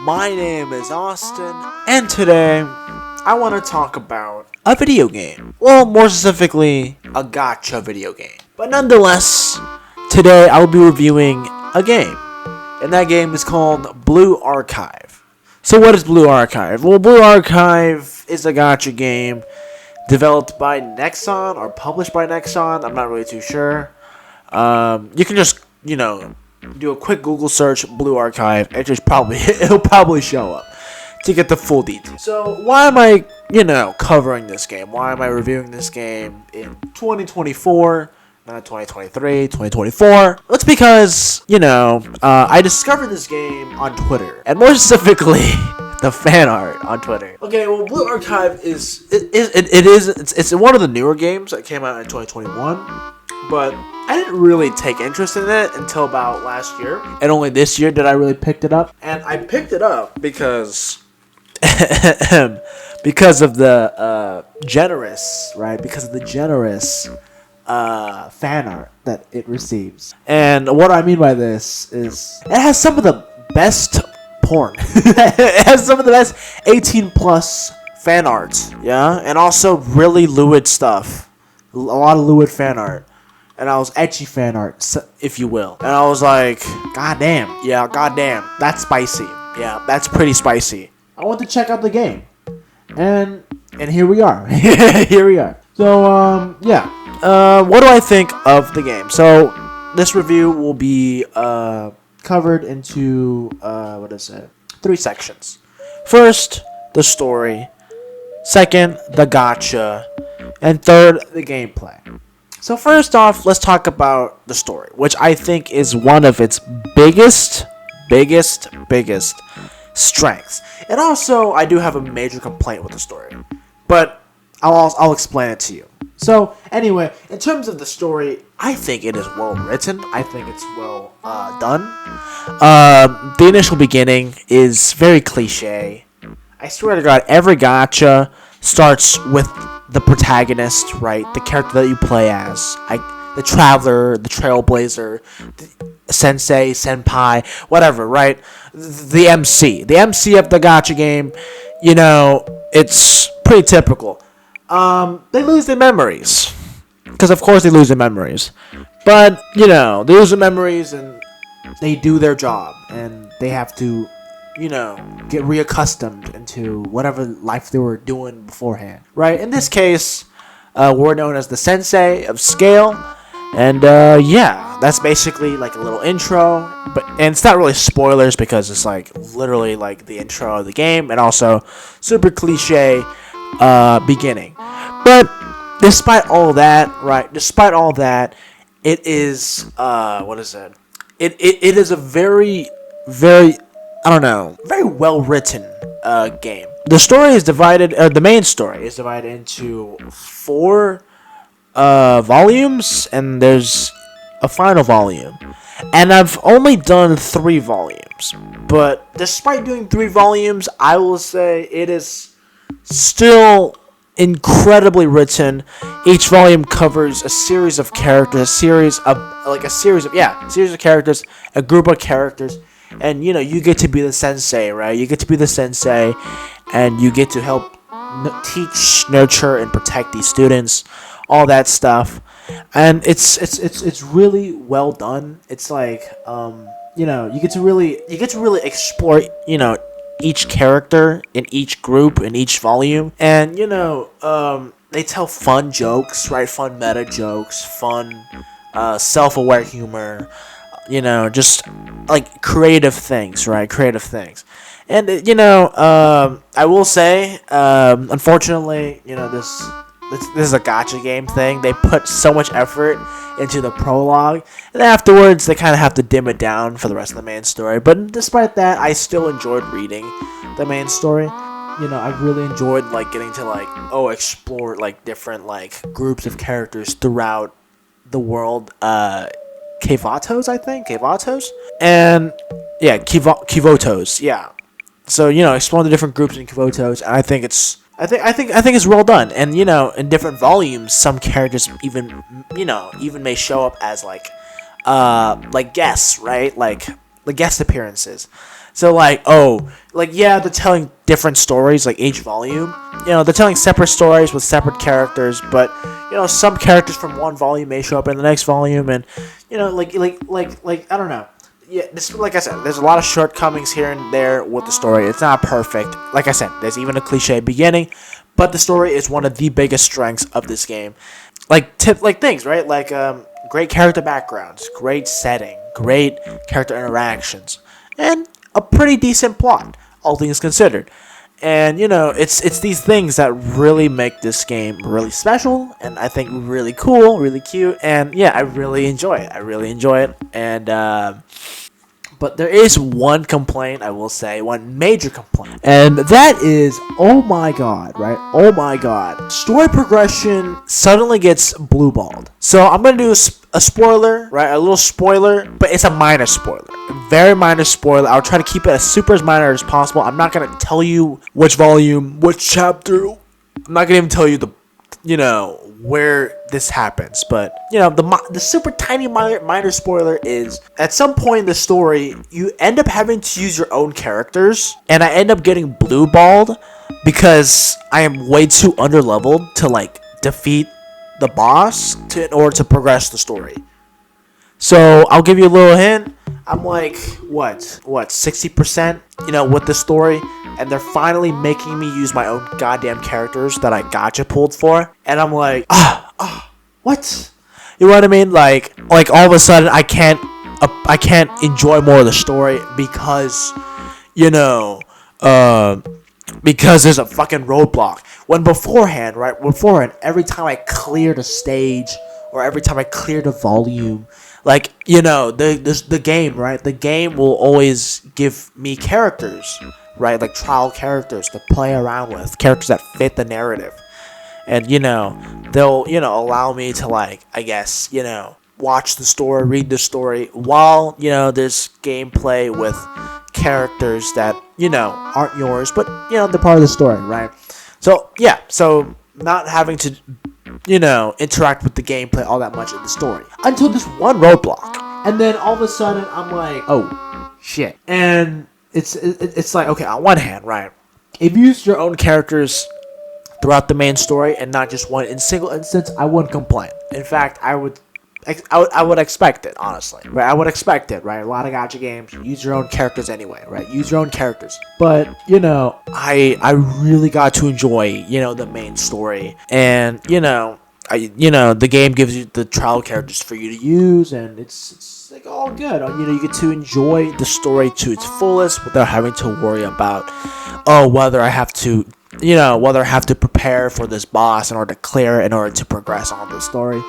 My name is Austin, and today I want to talk about a video game. Well, more specifically, a gacha video game. But nonetheless, today I will be reviewing a game, and that game is called Blue Archive. So what is Blue Archive? Well, Blue Archive is a gacha game developed by Nexon or published by Nexon. I'm not really too sure. You can just, do a quick Google search, Blue Archive, and it'll probably show up to get the full details. So why am I, covering this game? Why am I reviewing this game in 2024? Not 2023, 2024. It's because, I discovered this game on Twitter, and more specifically, the fan art on Twitter. Okay, well, Blue Archive is one of the newer games that came out in 2021. But I didn't really take interest in it until about last year. And only this year did I really pick it up. And I picked it up because because of the generous fan art that it receives. And what I mean by this is it has some of the best porn. It has some of the best 18 plus fan art. Yeah. And also really lewd stuff. A lot of lewd fan art. And I was etchy fan art, if you will. And I was like, goddamn, that's spicy. Yeah, that's pretty spicy. I want to check out the game. And here we are. Here we are. So, what do I think of the game? So, this review will be covered into, 3 sections. First, the story. Second, the gacha. And third, the gameplay. So first off, let's talk about the story, which I think is one of its biggest strengths. And also, I do have a major complaint with the story, but I'll explain it to you. So anyway, in terms of the story, I think it is well written. I think it's well done. The initial beginning is very cliche. I swear to God, every gacha starts with the protagonist, right? The character that you play as. The traveler, the trailblazer, the sensei, senpai, whatever, right? The MC. The MC of the gacha game, it's pretty typical. They lose their memories. Because, of course, they lose their memories. But, they lose their memories and they do their job. And they have to get reaccustomed into whatever life they were doing beforehand, right? In this case, we're known as the sensei of scale, and that's basically like a little intro, and it's not really spoilers because it's like literally like the intro of the game, and also super cliche beginning. But despite all that, it is It is a very very well written game. The story is divided. The main story is divided into 4 volumes, and there's a final volume. And I've only done 3 volumes, but despite doing 3 volumes, I will say it is still incredibly written. Each volume covers a series of characters, a series of characters, a group of characters. And, you get to be the sensei, right? You get to be the sensei, and you get to help teach, nurture, and protect these students, all that stuff. And it's really well done. It's like, you get to really explore, each character in each group, in each volume. And, they tell fun jokes, right? Fun meta jokes, fun, self-aware humor. Just like creative things, right? Creative things. And, I will say, unfortunately, this is a gacha game thing. They put so much effort into the prologue, and afterwards they kind of have to dim it down for the rest of the main story. But despite that, I still enjoyed reading the main story. I really enjoyed, getting to, explore, different, groups of characters throughout the world, Kivotos, I think. Kivotos? And, yeah, Kivotos, yeah. So, explore the different groups in Kivotos, and I think it's well done. And, in different volumes, some characters even may show up as, guests, right? The guest appearances. So like, oh, like yeah, they're telling different stories like each volume. They're telling separate stories with separate characters, but some characters from one volume may show up in the next volume, and like I don't know. Yeah, this like I said, there's a lot of shortcomings here and there with the story. It's not perfect. Like I said, there's even a cliche beginning, but the story is one of the biggest strengths of this game. Like things, right? Like great character backgrounds, great setting, great character interactions, and a pretty decent plot, all things considered. And it's these things that really make this game really special, and I think really cool, really cute, and yeah, I really enjoy it. I really enjoy it, and but there is one complaint, I will say, one major complaint. And that is, oh my god, right? Oh my god. Story progression suddenly gets blue balled. So I'm going to do a spoiler, right? A little spoiler, but it's a minor spoiler. A very minor spoiler. I'll try to keep it as minor as possible. I'm not going to tell you which volume, which chapter. I'm not going to even tell you where this happens, but the super tiny minor spoiler is at some point in the story you end up having to use your own characters, and I end up getting blue balled because I am way too underleveled to like defeat the boss in order to progress the story. So I'll give you a little hint. I'm like what 60% with the story, and they're finally making me use my own goddamn characters that I gacha pulled for, and I'm like what? You know what I mean? Like all of a sudden I can't enjoy more of the story because because there's a fucking roadblock. When beforehand, every time I cleared a stage or every time I cleared a volume, like the game, right? The game will always give me characters, right? Like trial characters to play around with, characters that fit the narrative. And they'll allow me to like, I guess, watch the story, read the story while there's gameplay with characters that aren't yours, but they're part of the story, right? So yeah, so not having to interact with the gameplay all that much in the story until this one roadblock, and then all of a sudden I'm like, oh shit. And it's like, okay, on one hand, right, if you use your own characters throughout the main story and not just one in single instance, I wouldn't complain. In fact, I would expect it, honestly, right? I would expect it, right? A lot of gacha games use your own characters anyway, right? Use your own characters, but I really got to enjoy the main story, and the game gives you the trial characters for you to use, and it's like all good. You get to enjoy the story to its fullest without having to worry about whether I have to prepare for this boss in order to clear it, in order to progress on the story.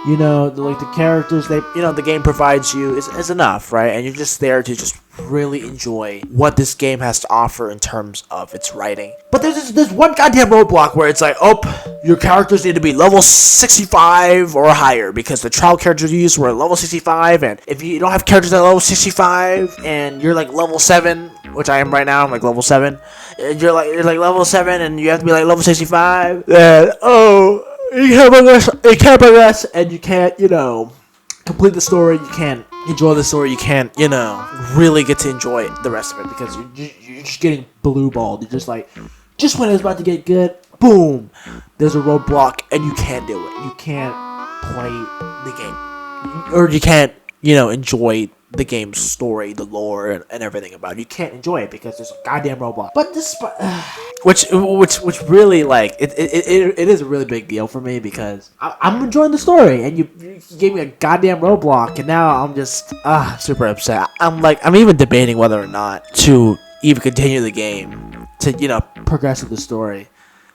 The characters the game provides you is enough, right? And you're just there to just really enjoy what this game has to offer in terms of its writing. But there's one goddamn roadblock where it's like, your characters need to be level 65 or higher, because the trial characters you used were level 65, and if you don't have characters at level 65 and you're like level 7, which I am right now, I'm like level 7, and you're like level 7 and you have to be like level 65, then you can't progress, and you can't, complete the story, you can't enjoy the story, you can't, really get to enjoy the rest of it, because you're just getting blue balled. You're just like, just when it's about to get good, boom, there's a roadblock, and you can't do it. You can't play the game, or you can't, enjoy the game's story, the lore, and everything about it. You can't enjoy it because there's a goddamn roadblock. But this, which really, like, it is a really big deal for me, because I'm enjoying the story, and you gave me a goddamn roadblock, and now I'm just super upset. I'm even debating whether or not to even continue the game to progress with the story,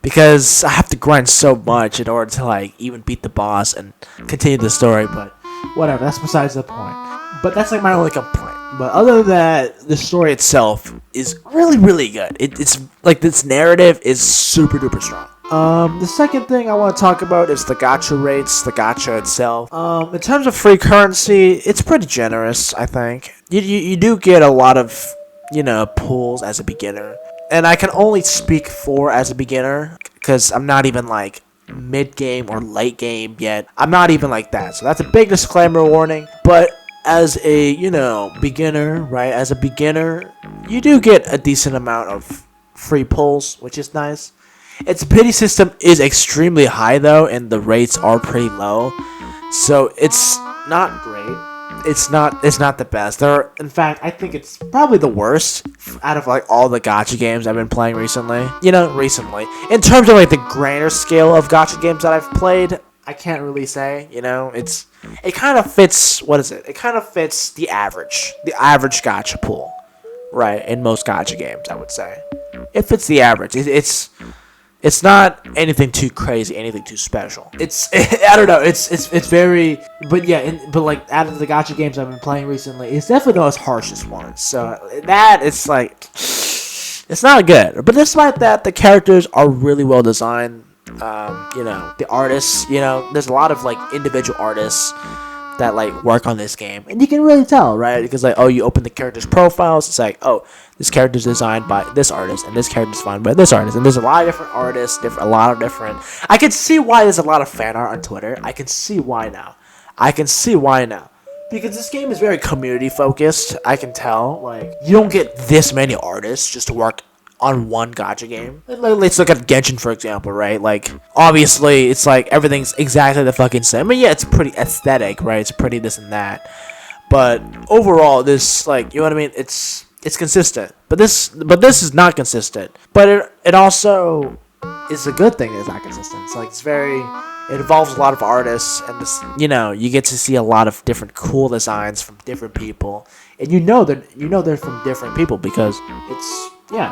because I have to grind so much in order to like even beat the boss and continue the story. But whatever, that's besides the point. But that's like my only complaint. But other than that, the story itself is really, really good. It's like, this narrative is super duper strong. The second thing I want to talk about is the gacha rates, the gacha itself. In terms of free currency, it's pretty generous, I think. You do get a lot of, pulls as a beginner. And I can only speak for as a beginner, because I'm not even like mid game or late game yet. I'm not even like that. So that's a big disclaimer warning. But as a beginner, right? As a beginner, you do get a decent amount of free pulls, which is nice. Its pity system is extremely high though, and the rates are pretty low, so it's not great. It's not the best. In fact, I think it's probably the worst out of like all the gacha games I've been playing recently. Recently, in terms of like the grander scale of gacha games that I've played, I can't really say. It kind of fits. What is it? It kind of fits the average gacha pool, right? In most gacha games, I would say it fits the average. It's not anything too crazy, anything too special. I don't know. It's very, but yeah. But like out of the gacha games I've been playing recently, it's definitely the most harshest one. So that it's like, it's not good. But despite that, the characters are really well designed. The artists. There's a lot of like individual artists that like work on this game, and you can really tell, right? Because like, you open the characters' profiles, it's like, this character's designed by this artist, and this character's designed by this artist, and there's a lot of different artists, a lot of different. I can see why there's a lot of fan art on Twitter. I can see why now, because this game is very community focused. I can tell, like, you don't get this many artists just to work on one gacha game. Let's look at Genshin, for example, right? Like, obviously, it's like everything's exactly the fucking same. I mean, yeah, it's pretty aesthetic, right? It's pretty this and that. But overall, this, like, you know what I mean? It's consistent. But this is not consistent. But it also is a good thing that it's not consistent. It's like, it involves a lot of artists, and this, you get to see a lot of different cool designs from different people. And they're from different people because they're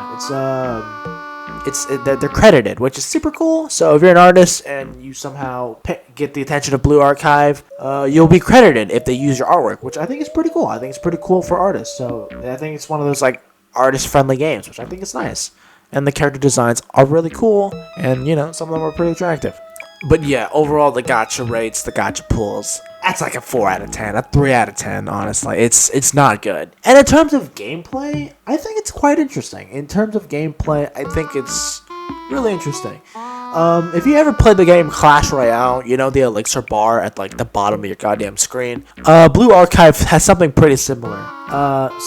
credited, which is super cool. So if you're an artist and you somehow get the attention of Blue Archive, you'll be credited if they use your artwork, which I think is pretty cool. I think it's pretty cool for artists. So I think it's one of those like artist-friendly games, which I think is nice. And the character designs are really cool, and some of them are pretty attractive. But yeah, overall, the gacha rates, the gacha pulls, that's like a 4 out of 10, a 3 out of 10, honestly. It's not good. And in terms of gameplay, I think it's quite interesting. I think it's really interesting. If you ever played the game Clash Royale, the elixir bar at like the bottom of your goddamn screen, Blue Archive has something pretty similar.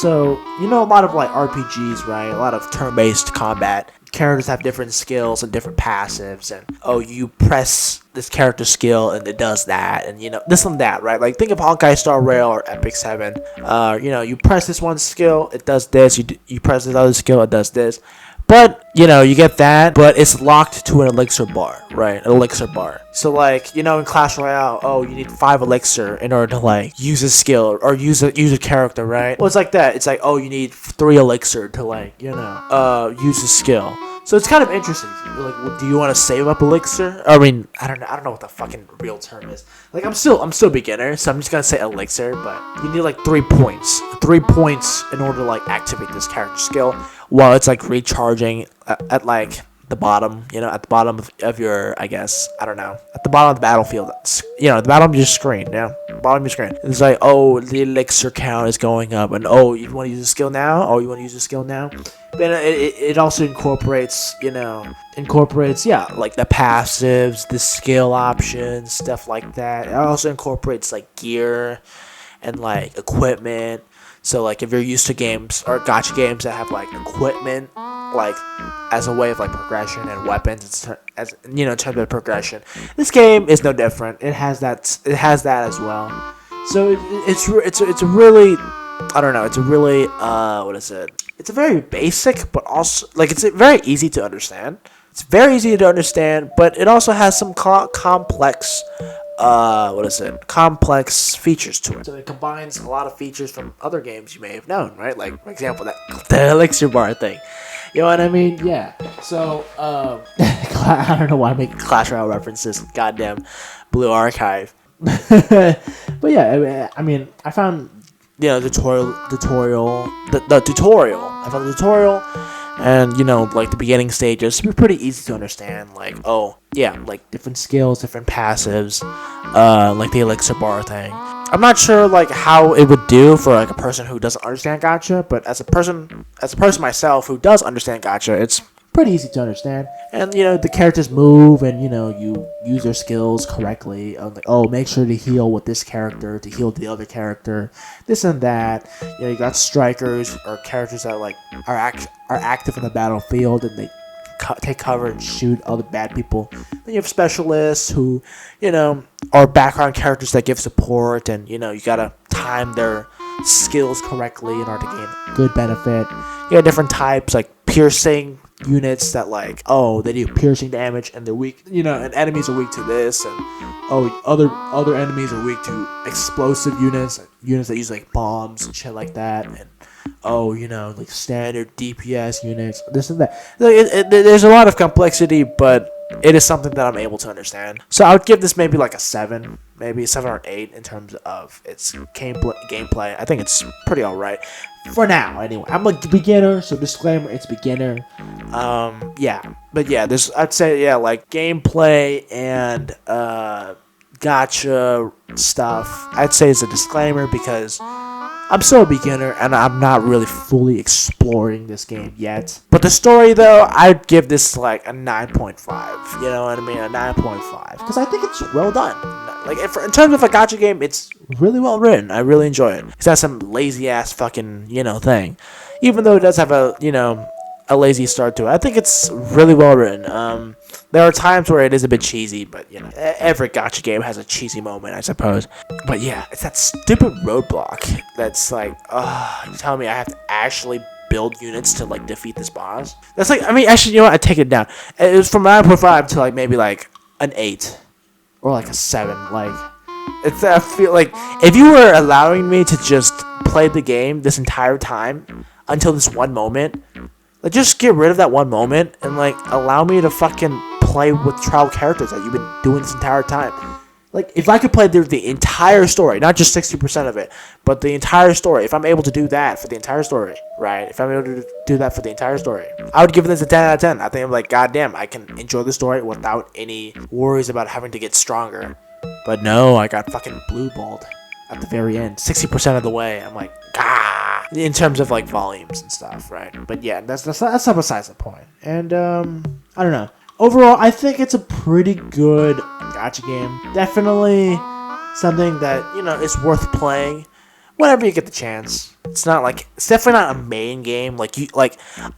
So a lot of like RPGs, right? A lot of turn-based combat. Characters have different skills and different passives, and you press this character skill and it does that, and this and that, right? Like, think of Honkai Star Rail or Epic 7. You press this one skill, it does this. You press this other skill, it does this. But, you get that, but it's locked to an elixir bar, right? An elixir bar. So, like, in Clash Royale, you need 5 elixir in order to, like, use a skill or use a character, right? Well, it's like that. It's like, you need 3 elixir to, like, use a skill. So it's kind of interesting. Like, do you want to save up elixir? I mean, I don't know what the fucking real term is. Like, I'm still beginner, so I'm just gonna say elixir. But you need like 3 points, 3 points in order to like activate this character skill while it's like recharging at like the bottom, at the bottom of your, I guess, I don't know, at the bottom of the battlefield, the bottom of your screen, bottom of your screen. It's like, the elixir count is going up, and you want to use a skill now? But it also incorporates, like the passives, the skill options, stuff like that. It also incorporates like gear and like equipment. So like if you're used to games or gacha games that have like equipment, like as a way of like progression and weapons, in terms of progression, this game is no different. It has that as well. So it's a really, I don't know. It's a really what is it? It's a very basic, but also like it's very easy to understand. It's very easy to understand, but it also has some complex. Complex features to it. So it combines a lot of features from other games you may have known, right? Like, for example, the elixir bar thing. You know what I mean? Yeah. So, I don't know why I'm making Clash Royale references. Goddamn Blue Archive. But yeah, I mean, I found the tutorial. I found the tutorial. And, like the beginning stages, it's pretty easy to understand. Like, like different skills, different passives, like the elixir bar thing. I'm not sure, like, how it would do for, like, a person who doesn't understand gacha, but as a person myself who does understand gacha, it's pretty easy to understand. And the characters move, and you use their skills correctly. Like, oh, make sure to heal with this character to heal the other character, this and that. You got strikers or characters that are active in the battlefield, and they take cover and shoot other bad people. Then you have specialists who, are background characters that give support, and you gotta time their skills correctly in order to gain good benefit. You got different types like piercing units that they do piercing damage, and they're weak. And enemies are weak to this, and other enemies are weak to explosive units that use bombs and shit like that, and standard DPS units, this and that. There's a lot of complexity, but it is something that I'm able to understand. So I would give this maybe a 7, maybe a 7 or 8 in terms of its gameplay. I think it's pretty alright. For now, anyway. I'm a beginner, so disclaimer, it's beginner. I'd say, gameplay and, gacha stuff, I'd say is a disclaimer because I'm still a beginner and I'm not really fully exploring this game yet. But the story, though, I'd give this a 9.5. You know what I mean? A 9.5. Because I think it's well done. In terms of a gacha game, it's really well written. I really enjoy it. It's not some lazy ass fucking, thing. Even though it does have a lazy start to it, I think it's really well written. There are times where it is a bit cheesy, but every gacha game has a cheesy moment, I suppose. But yeah, it's that stupid roadblock that's you telling me I have to actually build units to defeat this boss? That's actually, I take it down. It was from 9.5 to maybe an 8 or a 7. I feel like if you were allowing me to just play the game this entire time until this one moment, just get rid of that one moment and allow me to fucking play with trial characters that you've been doing this entire time. If I could play the entire story, not just 60% of it, but the entire story, if I'm able to do that for the entire story, right? If I'm able to do that for the entire story, I would give this a 10 out of 10. I think I'm goddamn, I can enjoy the story without any worries about having to get stronger. But no, I got fucking blue balled at the very end, 60% of the way. I'm in terms of volumes and stuff, right? But yeah, that's not besides the point. And I don't know. Overall, I think it's a pretty good gacha game. Definitely something that is worth playing whenever you get the chance. It's definitely not a main game.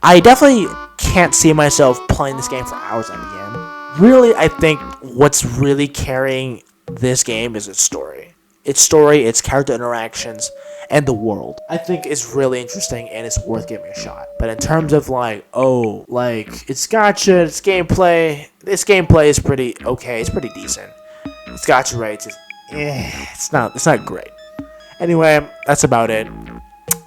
I definitely can't see myself playing this game for hours at the end. Really, I think what's really carrying this game is its story. Its character interactions, and the world. I think is really interesting and it's worth giving a shot. But in terms of it's gacha, its gameplay, this gameplay is pretty okay. It's pretty decent. Its gacha rates it's not great. Anyway, that's about it.